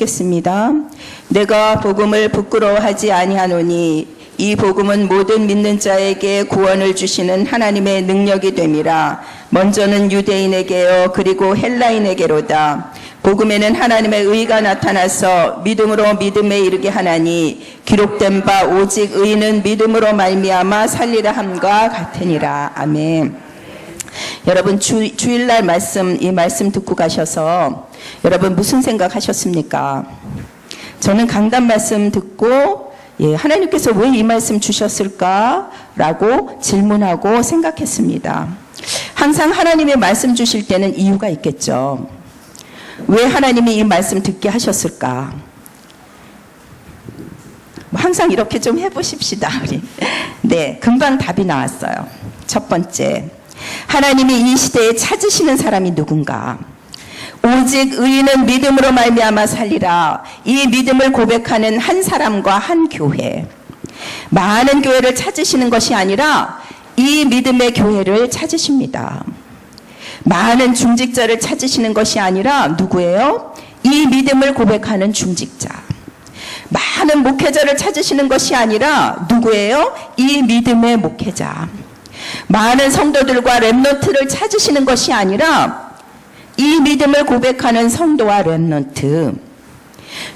읽겠습니다. 내가 복음을 부끄러워하지 아니하노니 이 복음은 모든 믿는 자에게 구원을 주시는 하나님의 능력이 됨이라. 먼저는 유대인에게요 그리고 헬라인에게로다. 복음에는 하나님의 의가 나타나서 믿음으로 믿음에 이르게 하나니 기록된 바 오직 의인은 믿음으로 말미암아 살리라 함과 같으니라. 아멘. 여러분 주일날 이 말씀 듣고 가셔서 여러분 무슨 생각하셨습니까? 저는 강단 말씀 듣고 하나님께서 왜 이 말씀 주셨을까라고 질문하고 생각했습니다. 항상 하나님의 말씀 주실 때는 이유가 있겠죠. 왜 하나님이 이 말씀 듣게 하셨을까? 항상 이렇게 좀 해보십시다. 우리. 네, 금방 답이 나왔어요. 첫 번째, 하나님이 이 시대에 찾으시는 사람이 누군가? 오직 의인은 믿음으로 말미암아 살리라. 이 믿음을 고백하는 한 사람과 한 교회. 많은 교회를 찾으시는 것이 아니라 이 믿음의 교회를 찾으십니다. 많은 중직자를 찾으시는 것이 아니라 누구예요? 이 믿음을 고백하는 중직자. 많은 목회자를 찾으시는 것이 아니라 누구예요? 이 믿음의 목회자. 많은 성도들과 렘넌트를 찾으시는 것이 아니라 이 믿음을 고백하는 성도와 렘넌트.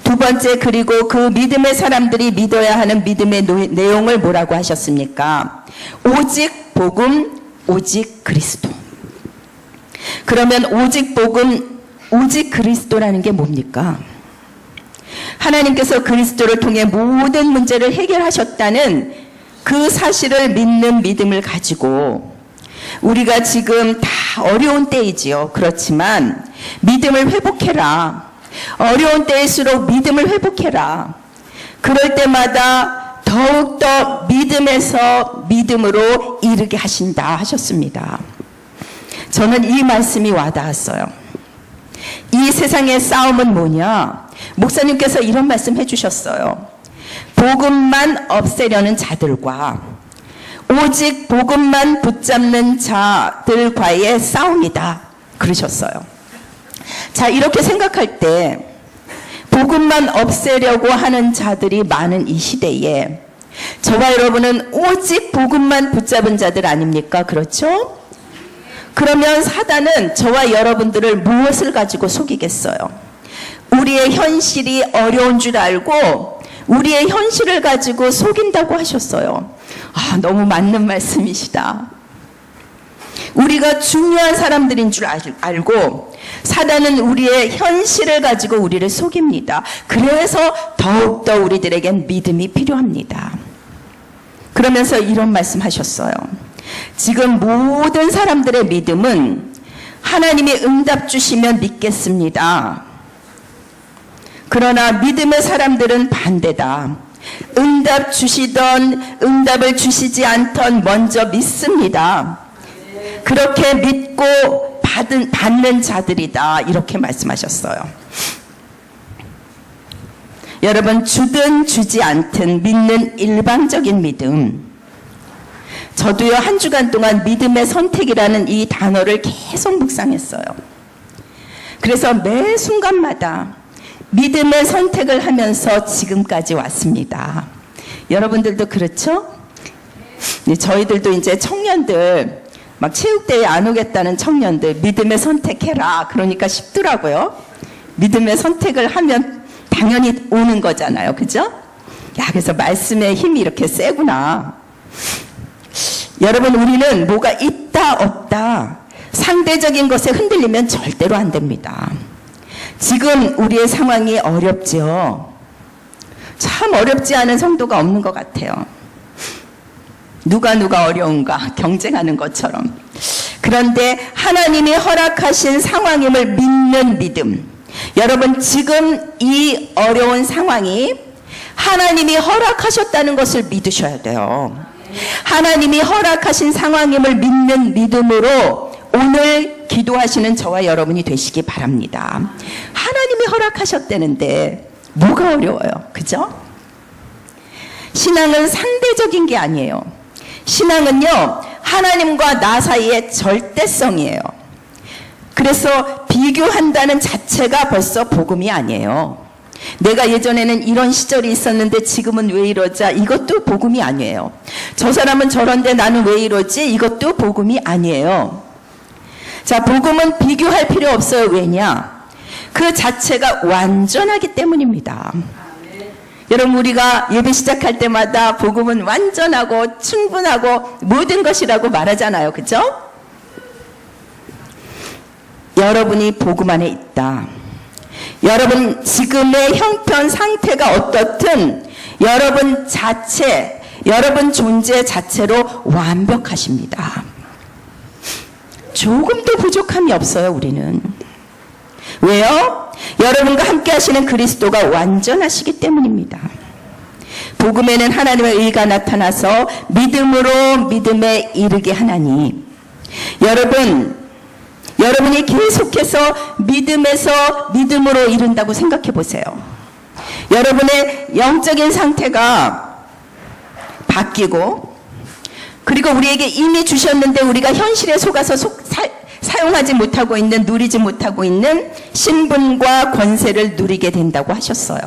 두 번째, 그리고 그 믿음의 사람들이 믿어야 하는 믿음의 내용을 뭐라고 하셨습니까? 오직 복음, 오직 그리스도. 그러면 오직 복음, 오직 그리스도라는 게 뭡니까? 하나님께서 그리스도를 통해 모든 문제를 해결하셨다는 그 사실을 믿는 믿음을 가지고 우리가 지금 다 어려운 때이지요. 그렇지만 믿음을 회복해라. 어려운 때일수록 믿음을 회복해라. 그럴 때마다 더욱더 믿음에서 믿음으로 이르게 하신다 하셨습니다. 저는 이 말씀이 와닿았어요. 이 세상의 싸움은 뭐냐? 목사님께서 이런 말씀 해주셨어요. 복음만 없애려는 자들과 오직 복음만 붙잡는 자들과의 싸움이다 그러셨어요. 자, 이렇게 생각할 때 복음만 없애려고 하는 자들이 많은 이 시대에 저와 여러분은 오직 복음만 붙잡은 자들 아닙니까? 그렇죠? 그러면 사단은 저와 여러분들을 무엇을 가지고 속이겠어요? 우리의 현실이 어려운 줄 알고 우리의 현실을 가지고 속인다고 하셨어요. 아, 너무 맞는 말씀이시다. 우리가 중요한 사람들인 줄 알고 사단은 우리의 현실을 가지고 우리를 속입니다. 그래서 더욱더 우리들에겐 믿음이 필요합니다. 그러면서 이런 말씀 하셨어요. 지금 모든 사람들의 믿음은 하나님이 응답 주시면 믿겠습니다. 그러나 믿음의 사람들은 반대다. 응답 주시던 응답을 주시지 않던 먼저 믿습니다. 그렇게 믿고 받는 자들이다. 이렇게 말씀하셨어요. 여러분, 주든 주지 않든 믿는 일방적인 믿음. 저도요, 한 주간 동안 믿음의 선택이라는 이 단어를 계속 묵상했어요. 그래서 매 순간마다 믿음의 선택을 하면서 지금까지 왔습니다. 여러분들도 그렇죠? 네, 저희들도 이제 청년들, 막 체육대회 안 오겠다는 청년들, 믿음의 선택해라. 그러니까 쉽더라고요. 믿음의 선택을 하면 당연히 오는 거잖아요. 그죠? 야, 그래서 말씀의 힘이 이렇게 세구나. 여러분, 우리는 뭐가 있다, 없다, 상대적인 것에 흔들리면 절대로 안 됩니다. 지금 우리의 상황이 어렵죠. 참 어렵지 않은 성도가 없는 것 같아요. 누가 어려운가 경쟁하는 것처럼. 그런데 하나님이 허락하신 상황임을 믿는 믿음. 여러분, 지금 이 어려운 상황이 하나님이 허락하셨다는 것을 믿으셔야 돼요. 하나님이 허락하신 상황임을 믿는 믿음으로 오늘 기도하시는 저와 여러분이 되시기 바랍니다. 하나님이 허락하셨다는데 뭐가 어려워요? 그죠? 신앙은 상대적인 게 아니에요. 신앙은요, 하나님과 나 사이의 절대성이에요. 그래서 비교한다는 자체가 벌써 복음이 아니에요. 내가 예전에는 이런 시절이 있었는데 지금은 왜 이러자? 이것도 복음이 아니에요. 저 사람은 저런데 나는 왜 이러지? 이것도 복음이 아니에요. 자, 복음은 비교할 필요 없어요. 왜냐? 그 자체가 완전하기 때문입니다. 여러분, 우리가 예배 시작할 때마다 복음은 완전하고 충분하고 모든 것이라고 말하잖아요. 그죠? 여러분이 복음 안에 있다. 여러분 지금의 형편 상태가 어떻든 여러분 자체, 여러분 존재 자체로 완벽하십니다. 조금도 부족함이 없어요. 우리는. 왜요? 여러분과 함께 하시는 그리스도가 완전하시기 때문입니다. 복음에는 하나님의 의가 나타나서 믿음으로 믿음에 이르게 하나니, 여러분이 계속해서 믿음에서 믿음으로 이른다고 생각해 보세요. 여러분의 영적인 상태가 바뀌고, 그리고 우리에게 이미 주셨는데 우리가 현실에 속아서 사용하지 못하고 있는, 누리지 못하고 있는 신분과 권세를 누리게 된다고 하셨어요.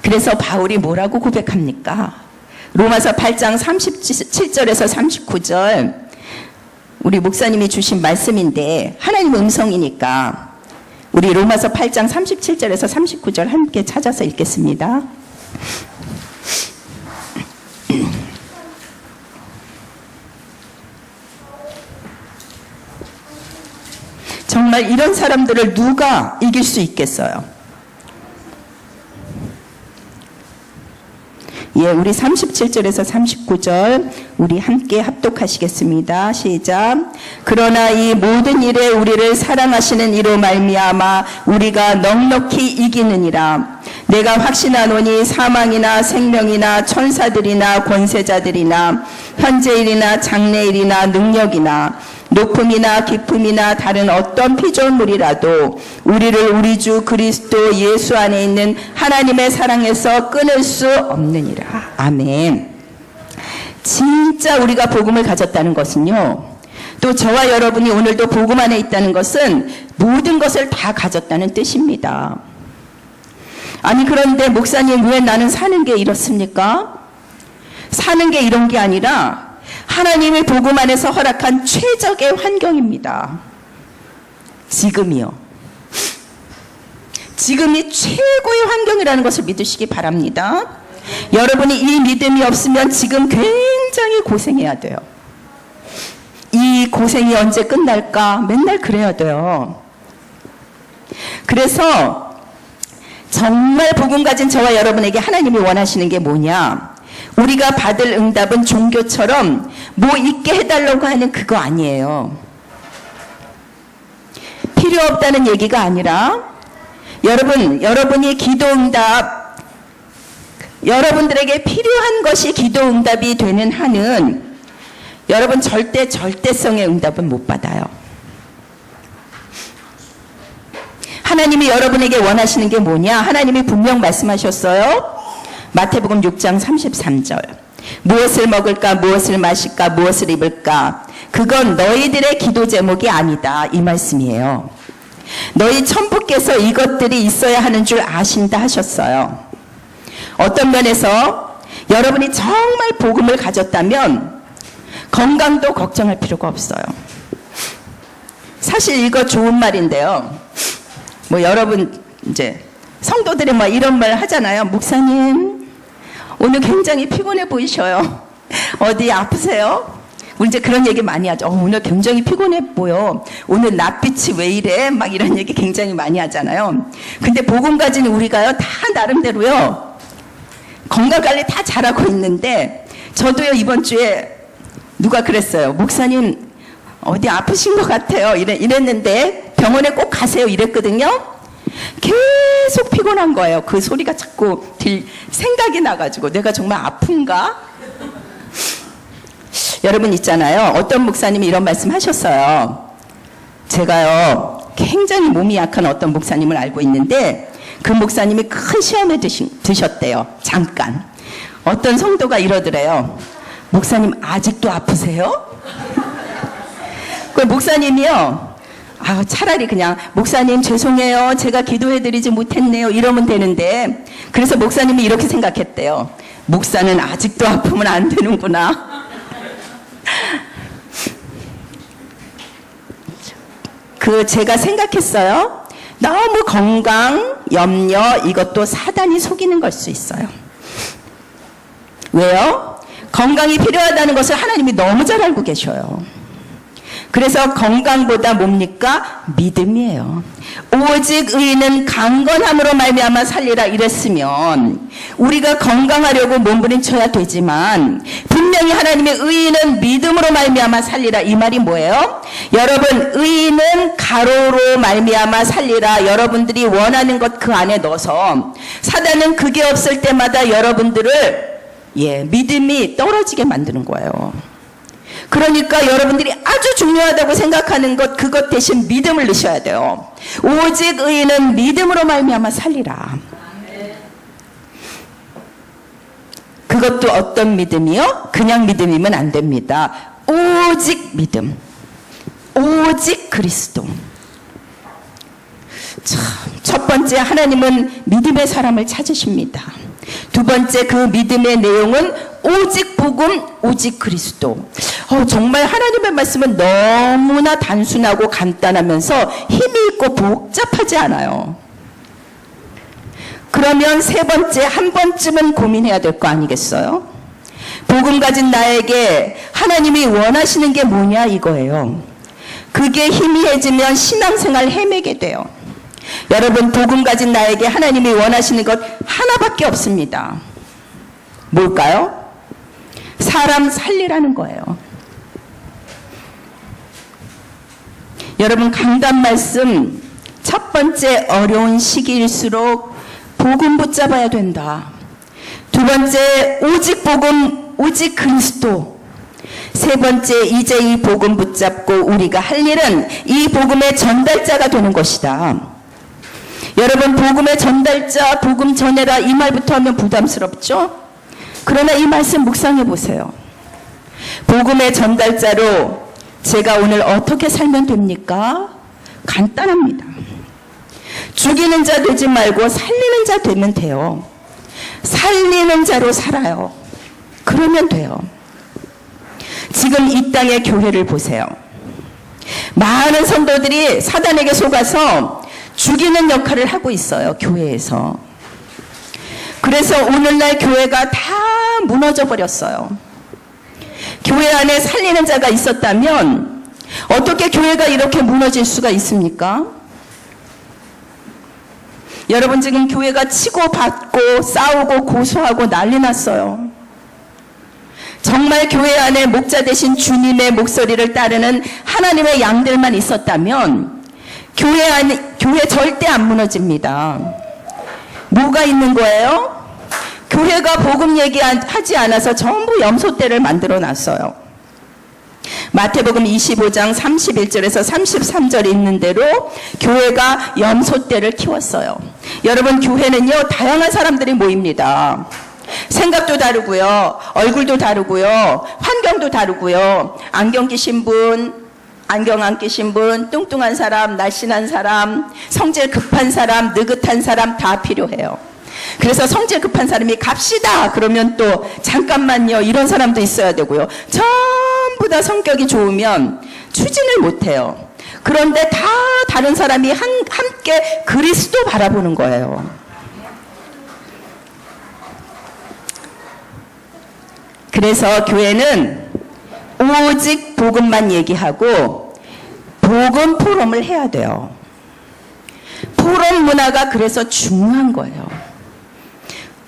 그래서 바울이 뭐라고 고백합니까? 로마서 8장 37절에서 39절, 우리 목사님이 주신 말씀인데 하나님 음성이니까 우리 로마서 8장 37절에서 39절 함께 찾아서 읽겠습니다. 정말 이런 사람들을 누가 이길 수 있겠어요? 예, 우리 37절에서 39절 우리 함께 합독하시겠습니다. 시작. 그러나 이 모든 일에 우리를 사랑하시는 이로 말미암아 우리가 넉넉히 이기느니라. 내가 확신하노니 사망이나 생명이나 천사들이나 권세자들이나 현재일이나 장래일이나 능력이나 높음이나 깊음이나 다른 어떤 피조물이라도 우리를 우리 주 그리스도 예수 안에 있는 하나님의 사랑에서 끊을 수 없느니라. 아멘. 진짜 우리가 복음을 가졌다는 것은요, 또 저와 여러분이 오늘도 복음 안에 있다는 것은 모든 것을 다 가졌다는 뜻입니다. 아니, 그런데 목사님, 왜 나는 사는 게 이렇습니까? 사는 게 이런 게 아니라 하나님의 복음 안에서 허락한 최적의 환경입니다. 지금이요. 지금이 최고의 환경이라는 것을 믿으시기 바랍니다. 여러분이 이 믿음이 없으면 지금 굉장히 고생해야 돼요. 이 고생이 언제 끝날까? 맨날 그래야 돼요. 그래서 정말 복음 가진 저와 여러분에게 하나님이 원하시는 게 뭐냐? 우리가 받을 응답은 종교처럼 뭐 있게 해달라고 하는 그거 아니에요. 필요 없다는 얘기가 아니라, 여러분이 기도 응답, 여러분들에게 필요한 것이 기도 응답이 되는 한은 여러분 절대성의 응답은 못 받아요. 하나님이 여러분에게 원하시는 게 뭐냐? 하나님이 분명 말씀하셨어요. 마태복음 6장 33절. 무엇을 먹을까, 무엇을 마실까, 무엇을 입을까? 그건 너희들의 기도 제목이 아니다. 이 말씀이에요. 너희 천부께서 이것들이 있어야 하는 줄 아신다 하셨어요. 어떤 면에서 여러분이 정말 복음을 가졌다면 건강도 걱정할 필요가 없어요. 사실 이거 좋은 말인데요. 뭐 여러분 이제 성도들이 뭐 이런 말 하잖아요. 목사님, 오늘 굉장히 피곤해 보이셔요. 어디 아프세요? 우리 이제 그런 얘기 많이 하죠. 오늘 굉장히 피곤해 보여. 오늘 낯빛이 왜 이래? 막 이런 얘기 굉장히 많이 하잖아요. 근데 복음 가진 우리가요, 다 나름대로요, 건강관리 다 잘하고 있는데, 저도요, 이번 주에 누가 그랬어요. 목사님, 어디 아프신 것 같아요. 이랬는데, 병원에 꼭 가세요. 이랬거든요. 계속 피곤한 거예요. 그 소리가 자꾸 생각이 나가지고 내가 정말 아픈가? 여러분 있잖아요. 어떤 목사님이 이런 말씀 하셨어요. 제가요, 굉장히 몸이 약한 어떤 목사님을 알고 있는데 그 목사님이 큰 시험에 드셨대요. 잠깐. 어떤 성도가 이러더래요. 목사님 아직도 아프세요? 그 목사님이요, 차라리 그냥 목사님 죄송해요. 제가 기도해드리지 못했네요. 이러면 되는데 그래서 목사님이 이렇게 생각했대요. 목사는 아직도 아프면 안 되는구나. 제가 생각했어요. 너무 건강, 염려 이것도 사단이 속이는 걸 수 있어요. 왜요? 건강이 필요하다는 것을 하나님이 너무 잘 알고 계셔요. 그래서 건강보다 뭡니까? 믿음이에요. 오직 의인은 강건함으로 말미암아 살리라 이랬으면 우리가 건강하려고 몸부림쳐야 되지만 분명히 하나님의 의인은 믿음으로 말미암아 살리라 이 말이 뭐예요? 여러분 의인은 가로로 말미암아 살리라 여러분들이 원하는 것 그 안에 넣어서 사단은 그게 없을 때마다 여러분들을 믿음이 떨어지게 만드는 거예요. 그러니까 여러분들이 아주 중요하다고 생각하는 것 그것 대신 믿음을 넣으셔야 돼요. 오직 의인은 믿음으로 말미암아 살리라. 그것도 어떤 믿음이요? 그냥 믿음이면 안 됩니다. 오직 믿음. 오직 그리스도. 참, 첫 번째 하나님은 믿음의 사람을 찾으십니다. 두 번째 그 믿음의 내용은 오직 복음, 오직 그리스도. 정말 하나님의 말씀은 너무나 단순하고 간단하면서 힘이 있고 복잡하지 않아요. 그러면 세 번째 한 번쯤은 고민해야 될 거 아니겠어요? 복음 가진 나에게 하나님이 원하시는 게 뭐냐 이거예요. 그게 희미해지면 신앙생활 헤매게 돼요. 여러분 복음 가진 나에게 하나님이 원하시는 것 하나밖에 없습니다. 뭘까요? 사람 살리라는 거예요. 여러분 강단 말씀 첫 번째 어려운 시기일수록 복음 붙잡아야 된다. 두 번째 오직 복음 오직 그리스도. 세 번째 이제 이 복음 붙잡고 우리가 할 일은 이 복음의 전달자가 되는 것이다. 여러분 복음의 전달자 복음 전해라 이 말부터 하면 부담스럽죠? 그러나 이 말씀 묵상해 보세요. 복음의 전달자로 제가 오늘 어떻게 살면 됩니까? 간단합니다. 죽이는 자 되지 말고 살리는 자 되면 돼요. 살리는 자로 살아요. 그러면 돼요. 지금 이 땅의 교회를 보세요. 많은 성도들이 사단에게 속아서 죽이는 역할을 하고 있어요. 교회에서. 그래서 오늘날 교회가 다 무너져 버렸어요. 교회 안에 살리는 자가 있었다면 어떻게 교회가 이렇게 무너질 수가 있습니까? 여러분 지금 교회가 치고받고 싸우고 고소하고 난리 났어요. 정말 교회 안에 목자 되신 주님의 목소리를 따르는 하나님의 양들만 있었다면 교회 절대 안 무너집니다. 뭐가 있는 거예요? 교회가 복음 얘기하지 않아서 전부 염소떼를 만들어 놨어요. 마태복음 25장 31절에서 33절 있는 대로 교회가 염소떼를 키웠어요. 여러분 교회는요 다양한 사람들이 모입니다. 생각도 다르고요. 얼굴도 다르고요. 환경도 다르고요. 안경 끼신 분, 안경 안 끼신 분, 뚱뚱한 사람, 날씬한 사람, 성질 급한 사람, 느긋한 사람 다 필요해요. 그래서 성질 급한 사람이 갑시다 그러면 또 잠깐만요 이런 사람도 있어야 되고요. 전부 다 성격이 좋으면 추진을 못해요. 그런데 다 다른 사람이 함께 그리스도 바라보는 거예요. 그래서 교회는 오직 복음만 얘기하고 복음 포럼을 해야 돼요. 포럼 문화가 그래서 중요한 거예요.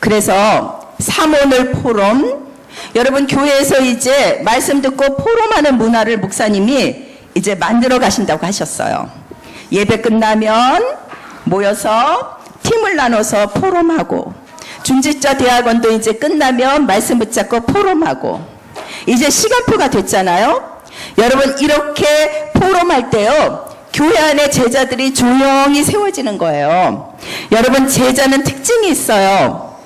그래서 삼오늘 포럼, 여러분 교회에서 이제 말씀 듣고 포럼하는 문화를 목사님이 이제 만들어 가신다고 하셨어요. 예배 끝나면 모여서 팀을 나눠서 포럼하고, 중직자 대학원도 이제 끝나면 말씀 붙잡고 포럼하고, 이제 시간표가 됐잖아요. 여러분 이렇게 포럼할 때요 교회 안에 제자들이 조용히 세워지는 거예요. 여러분 제자는 특징이 있어요.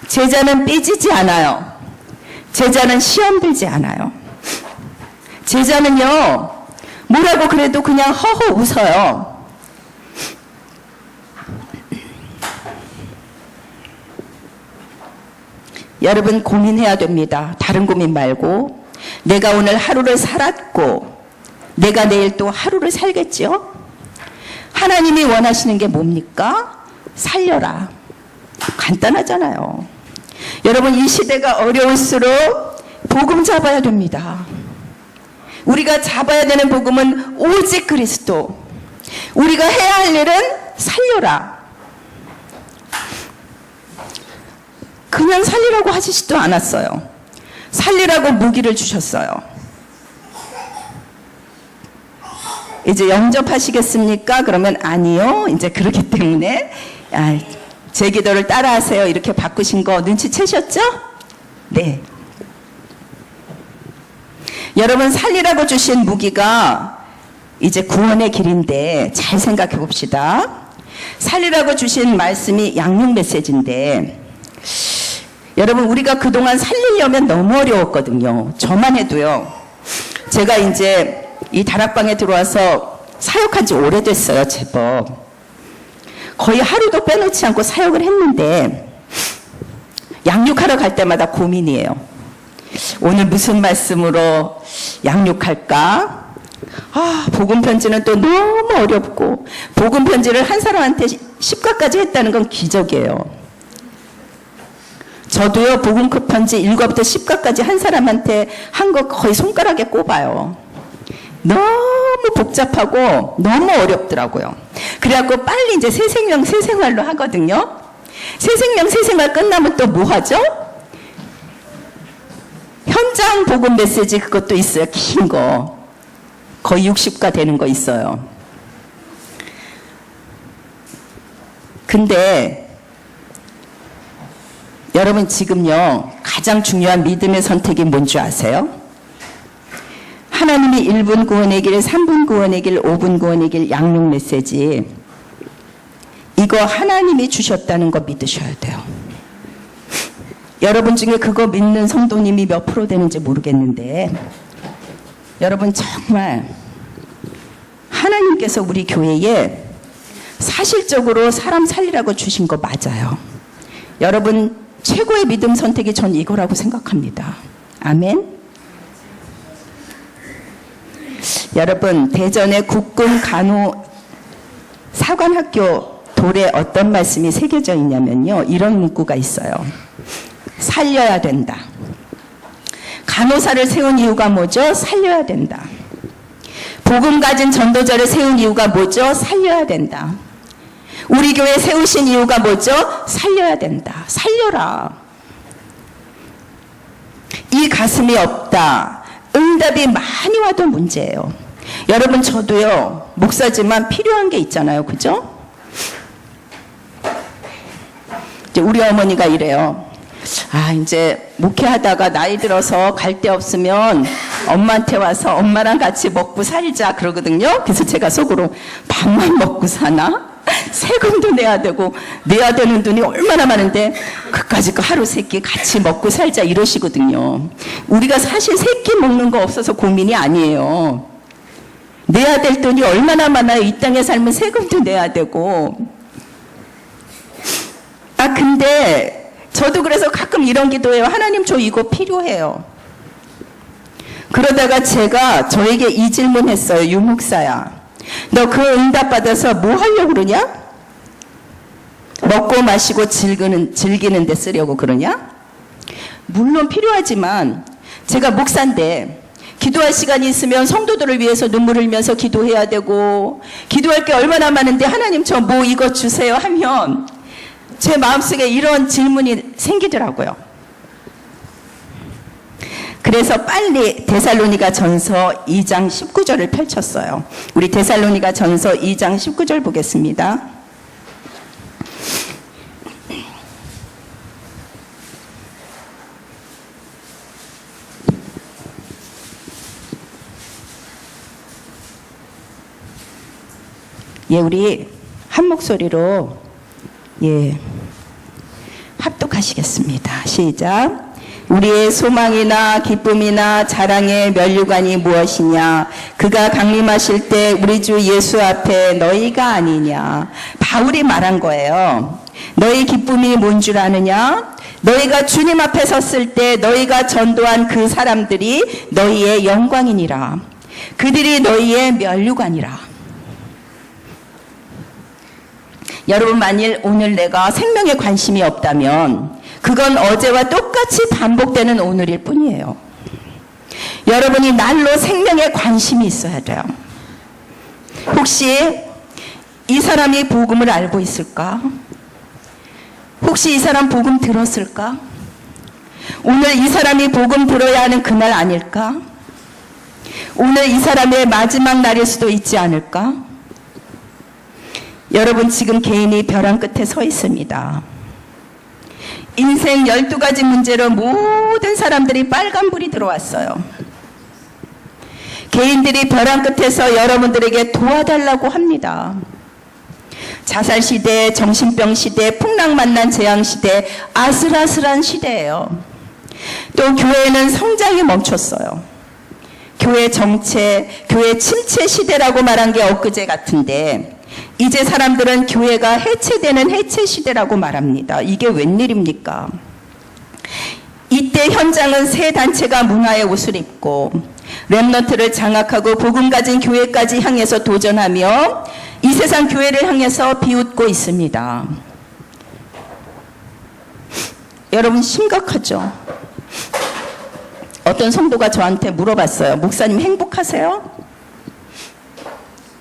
제자는 삐지지 않아요. 제자는 시험 들지 않아요. 제자는요 뭐라고 그래도 그냥 허허 웃어요. 여러분 고민해야 됩니다. 다른 고민 말고 내가 오늘 하루를 살았고 내가 내일 또 하루를 살겠죠? 하나님이 원하시는 게 뭡니까? 살려라. 간단하잖아요. 여러분 이 시대가 어려울수록 복음 잡아야 됩니다. 우리가 잡아야 되는 복음은 오직 그리스도. 우리가 해야 할 일은 살려라. 그냥 살리라고 하시지도 않았어요. 살리라고 무기를 주셨어요. 이제 영접하시겠습니까? 그러면 아니요. 이제 그렇기 때문에 제 기도를 따라하세요. 이렇게 바꾸신 거 눈치채셨죠? 네. 여러분 살리라고 주신 무기가 이제 구원의 길인데 잘 생각해 봅시다. 살리라고 주신 말씀이 양육 메시지인데 여러분 우리가 그동안 살리려면 너무 어려웠거든요. 저만 해도요. 제가 이제 이 다락방에 들어와서 사역한 지 오래됐어요. 제법. 거의 하루도 빼놓지 않고 사역을 했는데 양육하러 갈 때마다 고민이에요. 오늘 무슨 말씀으로 양육할까? 복음 편지는 또 너무 어렵고 복음 편지를 한 사람한테 10가까지 했다는 건 기적이에요. 저도요 복음 편지 1과부터 10과까지 한 사람한테 한 거 거의 손가락에 꼽아요. 너무 복잡하고 너무 어렵더라고요. 그래갖고 빨리 이제 새 생명 새 생활로 하거든요. 새 생명 새 생활 끝나면 또 뭐 하죠? 현장 복음 메시지 그것도 있어요. 긴 거. 거의 60가 되는 거 있어요. 근데 여러분 지금요 가장 중요한 믿음의 선택이 뭔지 아세요? 하나님이 1분 구원의 길, 3분 구원의 길, 5분 구원의 길 양육 메시지 이거 하나님이 주셨다는 거 믿으셔야 돼요. 여러분 중에 그거 믿는 성도님이 몇 프로 되는지 모르겠는데 여러분 정말 하나님께서 우리 교회에 사실적으로 사람 살리라고 주신 거 맞아요. 여러분 최고의 믿음 선택이 전 이거라고 생각합니다. 아멘. 여러분 대전의 국군 간호 사관학교 돌에 어떤 말씀이 새겨져 있냐면요. 이런 문구가 있어요. 살려야 된다. 간호사를 세운 이유가 뭐죠? 살려야 된다. 복음 가진 전도자를 세운 이유가 뭐죠? 살려야 된다. 우리 교회 세우신 이유가 뭐죠? 살려야 된다. 살려라. 이 가슴이 없다. 응답이 많이 와도 문제예요. 여러분 저도요 목사지만 필요한 게 있잖아요. 그죠? 이제 우리 어머니가 이래요. 이제 목회하다가 나이 들어서 갈 데 없으면 엄마한테 와서 엄마랑 같이 먹고 살자 그러거든요. 그래서 제가 속으로 밥만 먹고 사나? 세금도 내야 되고 내야 되는 돈이 얼마나 많은데 그까짓 거 하루 세끼 같이 먹고 살자 이러시거든요. 우리가 사실 세끼 먹는 거 없어서 고민이 아니에요. 내야 될 돈이 얼마나 많아요. 이 땅에 살면 세금도 내야 되고. 근데 저도 그래서 가끔 이런 기도해요. 하나님 저 이거 필요해요. 그러다가 제가 저에게 이 질문했어요. 유목사야. 너 그 응답 받아서 뭐 하려고 그러냐? 먹고 마시고 즐기는 데 쓰려고 그러냐? 물론 필요하지만 제가 목사인데 기도할 시간이 있으면 성도들을 위해서 눈물 흘리면서 기도해야 되고 기도할 게 얼마나 많은데 하나님 저 뭐 이거 주세요 하면 제 마음속에 이런 질문이 생기더라고요. 그래서 빨리 데살로니가 전서 2장 19절을 펼쳤어요. 우리 데살로니가 전서 2장 19절 보겠습니다. 우리 한 목소리로 합독하시겠습니다. 시작. 우리의 소망이나 기쁨이나 자랑의 면류관이 무엇이냐? 그가 강림하실 때 우리 주 예수 앞에 너희가 아니냐? 바울이 말한 거예요. 너희 기쁨이 뭔 줄 아느냐? 너희가 주님 앞에 섰을 때 너희가 전도한 그 사람들이 너희의 영광이니라. 그들이 너희의 면류관이라. 여러분, 만일 오늘 내가 생명에 관심이 없다면 그건 어제와 똑같이 반복되는 오늘일 뿐이에요. 여러분이 날로 생명에 관심이 있어야 돼요. 혹시 이 사람이 복음을 알고 있을까? 혹시 이 사람 복음 들었을까? 오늘 이 사람이 복음 들어야 하는 그날 아닐까? 오늘 이 사람의 마지막 날일 수도 있지 않을까? 여러분, 지금 개인이 벼랑 끝에 서 있습니다. 인생 12가지 문제로 모든 사람들이 빨간불이 들어왔어요. 개인들이 벼랑 끝에서 여러분들에게 도와달라고 합니다. 자살 시대, 정신병 시대, 풍랑 만난 재앙 시대, 아슬아슬한 시대예요. 또 교회는 성장이 멈췄어요. 교회 정체, 교회 침체 시대라고 말한 게 엊그제 같은데 이제 사람들은 교회가 해체되는 해체 시대라고 말합니다. 이게 웬일입니까? 이때 현장은 새 단체가 문화의 옷을 입고 렘넌트를 장악하고 복음 가진 교회까지 향해서 도전하며 이 세상 교회를 향해서 비웃고 있습니다. 여러분, 심각하죠? 어떤 성도가 저한테 물어봤어요. 목사님 행복하세요?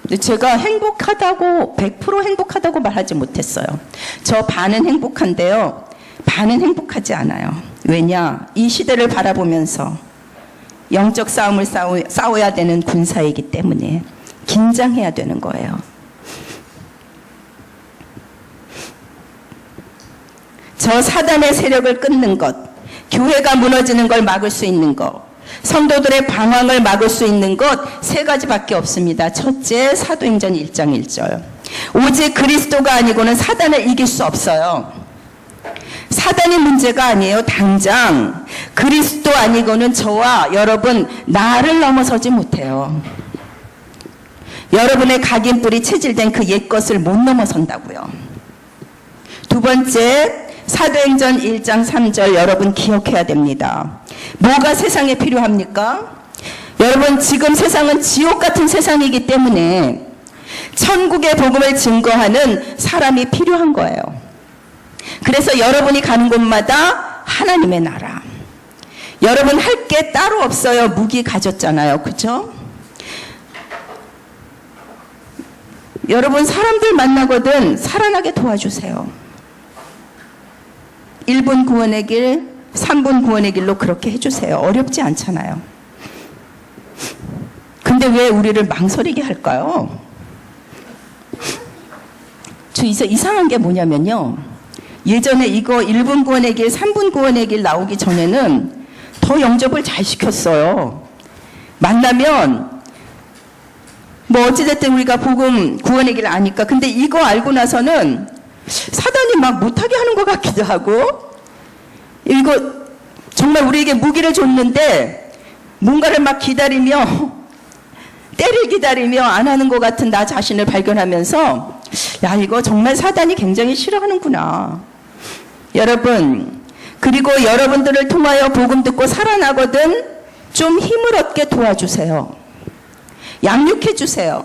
근데 제가 행복하다고 100% 행복하다고 말하지 못했어요. 저 반은 행복한데요. 반은 행복하지 않아요. 왜냐? 이 시대를 바라보면서 영적 싸움을 싸워야 되는 군사이기 때문에 긴장해야 되는 거예요. 저 사단의 세력을 끊는 것, 교회가 무너지는 걸 막을 수 있는 것, 성도들의 방황을 막을 수 있는 것 세 가지밖에 없습니다. 첫째, 사도행전 1장 1절. 오직 그리스도가 아니고는 사단을 이길 수 없어요. 사단이 문제가 아니에요. 당장 그리스도 아니고는 저와 여러분 나를 넘어서지 못해요. 여러분의 각인뿔이 체질된 그 옛것을 못 넘어선다고요. 두 번째, 사도행전 1장 3절 여러분 기억해야 됩니다. 뭐가 세상에 필요합니까? 여러분, 지금 세상은 지옥 같은 세상이기 때문에 천국의 복음을 증거하는 사람이 필요한 거예요. 그래서 여러분이 가는 곳마다 하나님의 나라. 여러분 할 게 따로 없어요. 무기 가졌잖아요. 그죠? 여러분 사람들 만나거든 살아나게 도와주세요. 1분 구원의 길, 3분 구원의 길로 그렇게 해주세요. 어렵지 않잖아요. 근데 왜 우리를 망설이게 할까요? 저 이상한 게 뭐냐면요. 예전에 이거 1분 구원의 길, 3분 구원의 길 나오기 전에는 더 영접을 잘 시켰어요. 만나면 뭐 어찌됐든 우리가 복음 구원의 길 아니까. 근데 이거 알고 나서는 사단이 막 못하게 하는 것 같기도 하고, 이거 정말 우리에게 무기를 줬는데 뭔가를 막 기다리며 때를 기다리며 안 하는 것 같은 나 자신을 발견하면서 야, 이거 정말 사단이 굉장히 싫어하는구나. 여러분, 그리고 여러분들을 통하여 복음 듣고 살아나거든 좀 힘을 얻게 도와주세요. 양육해 주세요.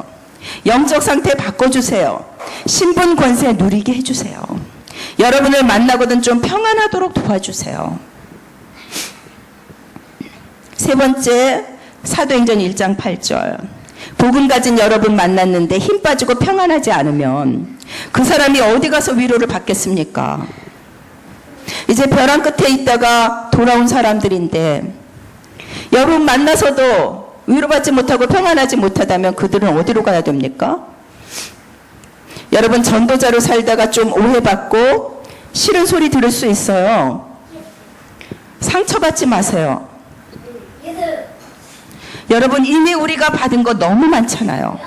영적 상태 바꿔주세요. 신분 권세 누리게 해주세요. 여러분을 만나거든 좀 평안하도록 도와주세요. 세 번째, 사도행전 1장 8절. 복음 가진 여러분 만났는데 힘 빠지고 평안하지 않으면 그 사람이 어디 가서 위로를 받겠습니까? 이제 벼랑 끝에 있다가 돌아온 사람들인데 여러분 만나서도 위로받지 못하고 평안하지 못하다면 그들은 어디로 가야 됩니까? 여러분 전도자로 살다가 좀 오해받고 싫은 소리 들을 수 있어요. 상처받지 마세요. 여러분 이미 우리가 받은 거 너무 많잖아요.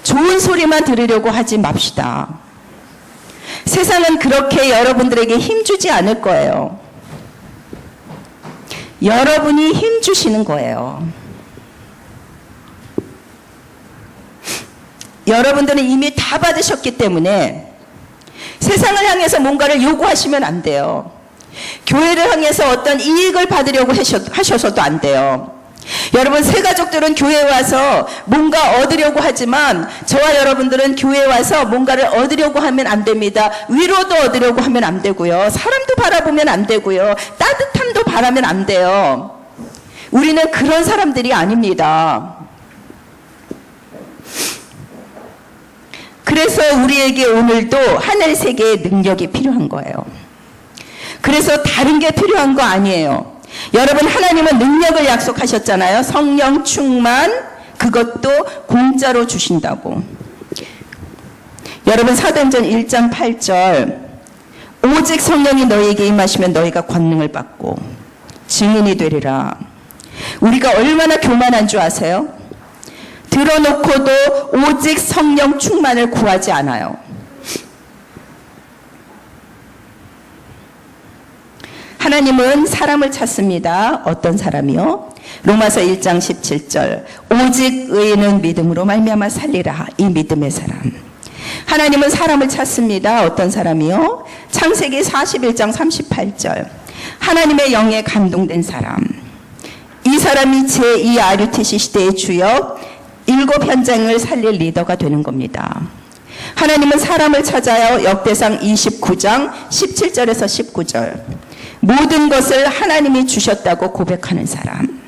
좋은 소리만 들으려고 하지 맙시다. 세상은 그렇게 여러분들에게 힘주지 않을 거예요. 여러분이 힘 주시는 거예요. 여러분들은 이미 다 받으셨기 때문에 세상을 향해서 뭔가를 요구하시면 안 돼요. 교회를 향해서 어떤 이익을 받으려고 하셔서도 안 돼요. 여러분, 새 가족들은 교회에 와서 뭔가 얻으려고 하지만 저와 여러분들은 교회에 와서 뭔가를 얻으려고 하면 안 됩니다. 위로도 얻으려고 하면 안 되고요. 사람도 바라보면 안 되고요. 따뜻함도 바라면 안 돼요. 우리는 그런 사람들이 아닙니다. 그래서 우리에게 오늘도 하늘 세계의 능력이 필요한 거예요. 그래서 다른 게 필요한 거 아니에요. 여러분, 하나님은 능력을 약속하셨잖아요. 성령 충만, 그것도 공짜로 주신다고. 여러분, 사도행전 1장 8절, 오직 성령이 너희에게 임하시면 너희가 권능을 받고 증인이 되리라. 우리가 얼마나 교만한 줄 아세요? 들어놓고도 오직 성령 충만을 구하지 않아요. 하나님은 사람을 찾습니다. 어떤 사람이요? 로마서 1장 17절, 오직 의인은 믿음으로 말미암아 살리라. 이 믿음의 사람. 하나님은 사람을 찾습니다. 어떤 사람이요? 창세기 41장 38절, 하나님의 영에 감동된 사람. 이 사람이 제2 RUTC 시대의 주역 7현장을 살릴 리더가 되는 겁니다. 하나님은 사람을 찾아요. 역대상 29장 17절에서 19절. 모든 것을 하나님이 주셨다고 고백하는 사람.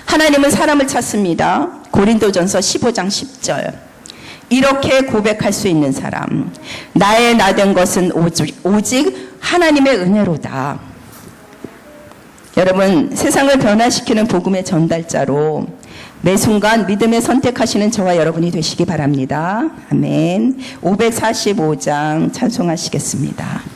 하나님은 사람을 찾습니다. 고린도전서 15장 10절. 이렇게 고백할 수 있는 사람. 나의 나된 것은 오직 하나님의 은혜로다. 여러분, 세상을 변화시키는 복음의 전달자로 매 순간 믿음에 선택하시는 저와 여러분이 되시기 바랍니다. 아멘. 545장 찬송하시겠습니다.